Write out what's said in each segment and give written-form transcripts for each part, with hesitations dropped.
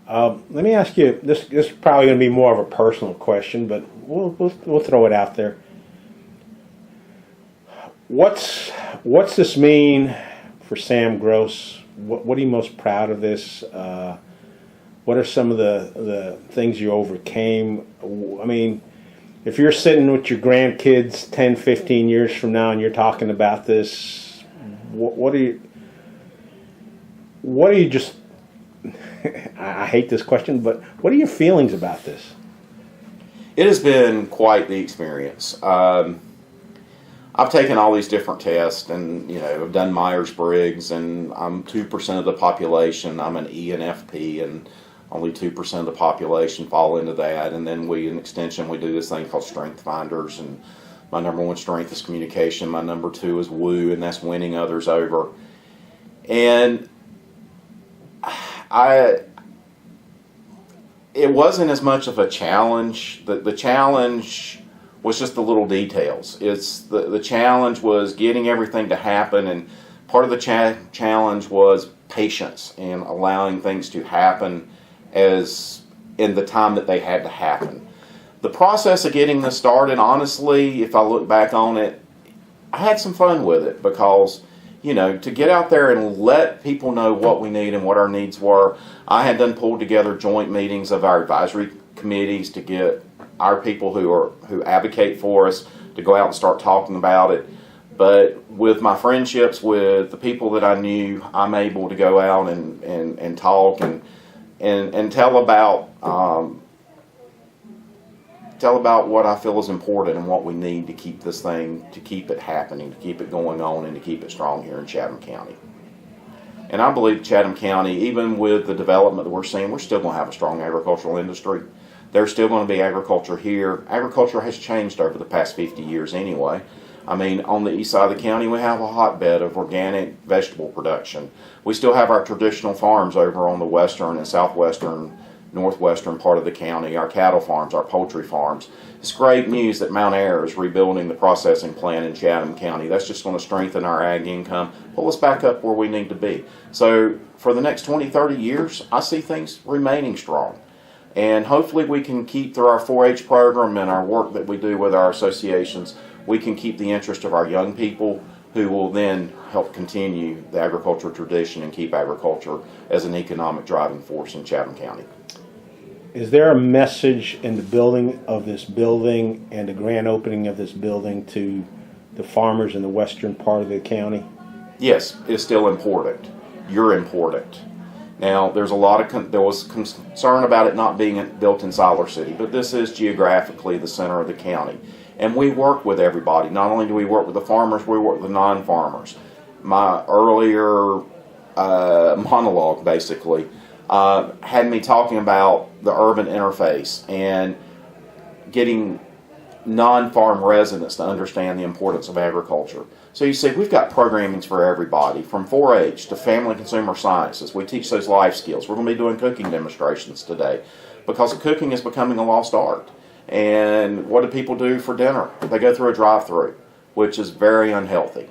Let me ask you, this is probably going to be more of a personal question, but we'll throw it out there. What's this mean for Sam Groce? What are you most proud of this? What are some of the things you overcame? I mean, if you're sitting with your grandkids 10, 15 years from now and you're talking about this, what are you just, I hate this question, but what are your feelings about this? It has been quite the experience. I've taken all these different tests, and I've done Myers-Briggs, and I'm 2% of the population. I'm an ENFP, and only 2% of the population fall into that. And then in Extension, we do this thing called Strength Finders, and my number one strength is communication. My number two is woo, and that's winning others over. And it wasn't as much of a challenge. The challenge was just the little details. It's the challenge was getting everything to happen, and part of the challenge was patience and allowing things to happen as in the time that they had to happen. The process of getting this started, honestly, if I look back on it, I had some fun with it because, to get out there and let people know what we need and what our needs were. I had done pulled together joint meetings of our advisory committees to get our people who advocate for us to go out and start talking about it. But with my friendships with the people that I knew, I'm able to go out and talk and tell about what I feel is important and what we need to keep this thing, to keep it happening, to keep it going on, and to keep it strong here in Chatham County. And I believe Chatham County, even with the development that we're seeing, we're still going to have a strong agricultural industry. There's still going to be agriculture here. Agriculture has changed over the past 50 years anyway. I mean, on the east side of the county, we have a hotbed of organic vegetable production. We still have our traditional farms over on the western and southwestern, northwestern part of the county, our cattle farms, our poultry farms. It's great news that Mount Ayr is rebuilding the processing plant in Chatham County. That's just going to strengthen our ag income, pull us back up where we need to be. So for the next 20, 30 years, I see things remaining strong. And hopefully we can keep, through our 4-H program and our work that we do with our associations, we can keep the interest of our young people, who will then help continue the agricultural tradition and keep agriculture as an economic driving force in Chatham County. Is there a message in the building of this building and the grand opening of this building to the farmers in the western part of the county? Yes, it's still important. You're important. Now, there was concern about it not being built in Siler City, but this is geographically the center of the county. And we work with everybody. Not only do we work with the farmers, we work with the non-farmers. My earlier monologue, basically, had me talking about the urban interface and getting non-farm residents to understand the importance of agriculture. So you see, we've got programmings for everybody, from 4-H to family and consumer sciences. We teach those life skills. We're going to be doing cooking demonstrations today because cooking is becoming a lost art. And what do people do for dinner? They go through a drive-through, which is very unhealthy.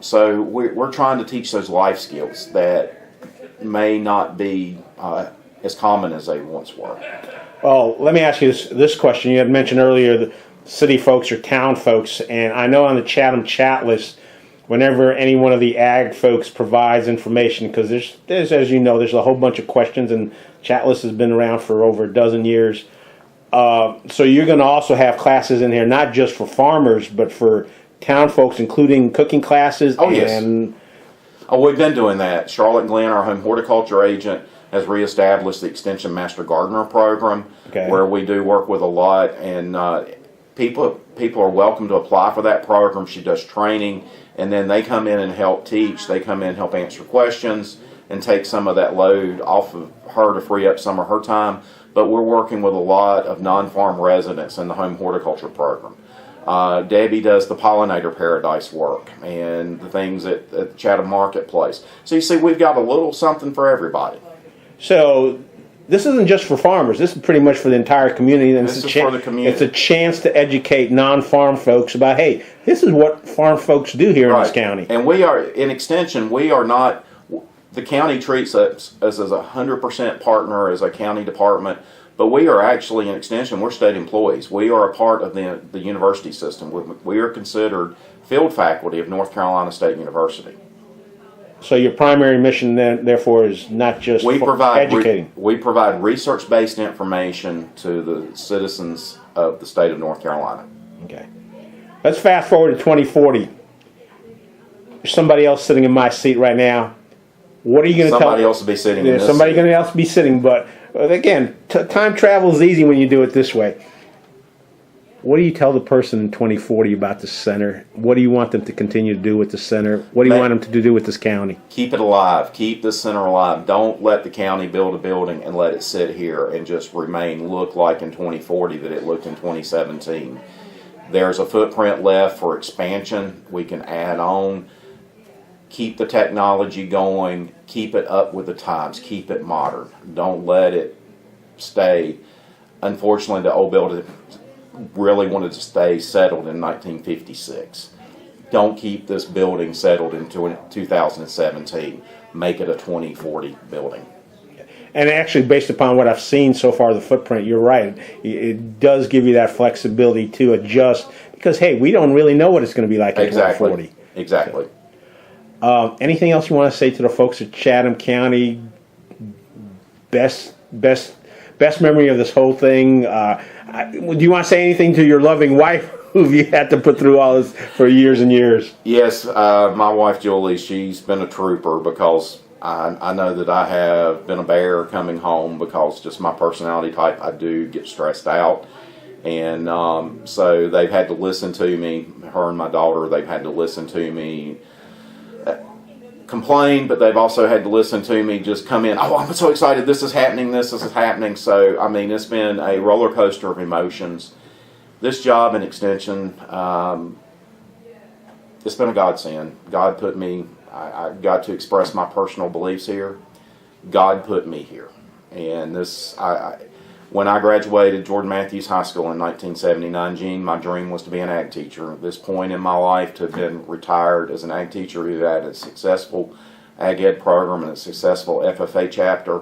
So we're trying to teach those life skills that may not be as common as they once were. Well, let me ask you this question. You had mentioned earlier the city folks or town folks, and I know on the Chatham chat list, whenever any one of the ag folks provides information, because there's, as you know, there's a whole bunch of questions, and chat list has been around for over a dozen years. So you're going to also have classes in here, not just for farmers, but for town folks, including cooking classes. Oh, yes. We've been doing that. Charlotte Glenn, our home horticulture agent, has reestablished the Extension Master Gardener program, where we do work with a lot, and people are welcome to apply for that program. She does training, and then they come in and help teach. They come in and help answer questions and take some of that load off of her to free up some of her time. But we're working with a lot of non-farm residents in the home horticulture program. Debbie does the pollinator paradise work and the things at the Chatham Marketplace. So you see, we've got a little something for everybody. So this isn't just for farmers. This is pretty much for the entire community. And this is for the community. It's a chance to educate non-farm folks about, hey, this is what farm folks do here in this county. And we are, in Extension, we are not the county treats us as a 100% partner as a county department, but we are actually an extension. We're state employees. We are a part of the university system. We are considered field faculty of North Carolina State University. So your primary mission then, therefore, is not just educating. We provide research-based information to the citizens of the state of North Carolina. Okay. Let's fast forward to 2040. There's somebody else sitting in my seat right now. What are you going to tell? Somebody else will be sitting in this somebody seat. going to else be sitting, but again, time travel is easy when you do it this way. What do you tell the person in 2040 about the center? What do you want them to continue to do with the center? What do you want them to do with this county? Keep it alive. Keep this center alive. Don't let the county build a building and let it sit here and just look like in 2040 that it looked in 2017. There's a footprint left for expansion. We can add on. Keep the technology going. Keep it up with the times. Keep it modern. Don't let it stay. Unfortunately, the old building really wanted to stay settled in 1956. Don't keep this building settled in 2017. Make it a 2040 building. And actually, based upon what I've seen so far, the footprint, you're right. It does give you that flexibility to adjust because, hey, we don't really know what it's going to be like in 2040. Exactly. Anything else you want to say to the folks at Chatham County? Best memory of this whole thing? Do you want to say anything to your loving wife who you had to put through all this for years and years? Yes, my wife Julie, she's been a trooper because I know that I have been a bear coming home because just my personality type, I do get stressed out. And so they've had to listen to me, her and my daughter, they've had to listen to me complain, but they've also had to listen to me just come in, oh, I'm so excited, this is happening. So, I mean, it's been a roller coaster of emotions. This job in Extension, it's been a godsend. God put me, I got to express my personal beliefs here. God put me here. And this, when I graduated Jordan Matthews High School in 1979, Gene, my dream was to be an ag teacher. At this point in my life, to have been retired as an ag teacher who had a successful ag ed program and a successful FFA chapter,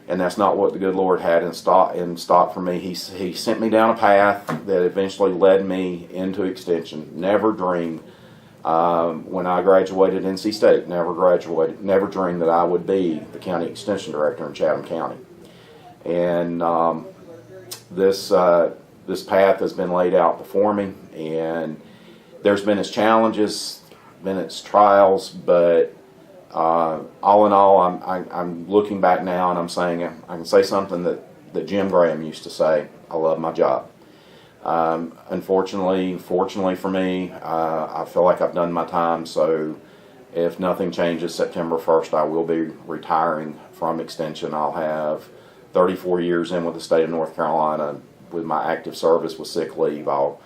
and that's not what the good Lord had in stock for me. He sent me down a path that eventually led me into Extension. Never dreamed when I graduated NC State. Never dreamed that I would be the county extension director in Chatham County. And this path has been laid out before me, and there's been its challenges, been its trials, but all in all, I'm looking back now and I'm saying I can say something that Jim Graham used to say: I love my job. Fortunately for me, I feel like I've done my time. So if nothing changes, September 1st, I will be retiring from Extension. I'll have 34 years in with the state of North Carolina. With my active service with sick leave, I'll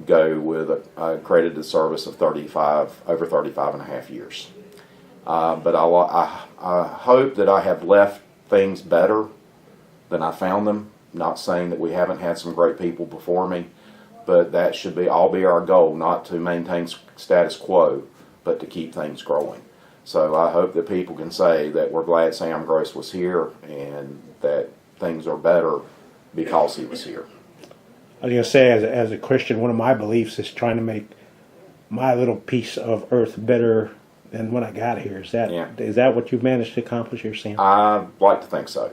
go with a accredited service of over 35 and a half years. But I hope that I have left things better than I found them. Not saying that we haven't had some great people before me, but that should all be our goal, not to maintain status quo, but to keep things growing. So I hope that people can say that we're glad Sam Groce was here and that things are better because he was here. I was going to say, as a Christian, one of my beliefs is trying to make my little piece of earth better than when I got here. Is that what you've managed to accomplish here, Sam? I'd like to think so.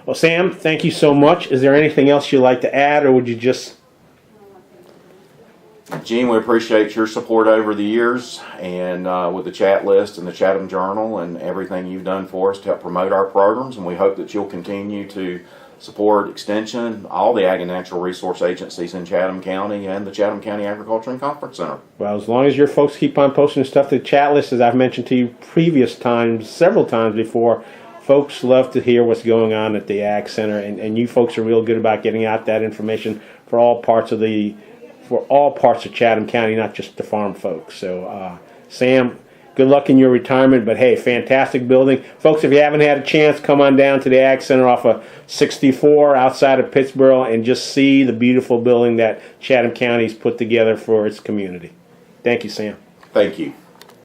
Well, Sam, thank you so much. Is there anything else you'd like to add, or would you just... Gene, we appreciate your support over the years, and with the chat list and the Chatham Journal and everything you've done for us to help promote our programs, and we hope that you'll continue to support Extension, all the Ag and Natural Resource agencies in Chatham County, and the Chatham County Agriculture and Conference Center. Well, as long as your folks keep on posting stuff to the chat list, as I've mentioned to you several times before, folks love to hear what's going on at the Ag Center, and you folks are real good about getting out that information for all parts of Chatham County, not just the farm folks. So, Sam, good luck in your retirement, but hey, fantastic building. Folks, if you haven't had a chance, come on down to the Ag Center off of 64 outside of Pittsburgh and just see the beautiful building that Chatham County's put together for its community. Thank you, Sam. Thank you.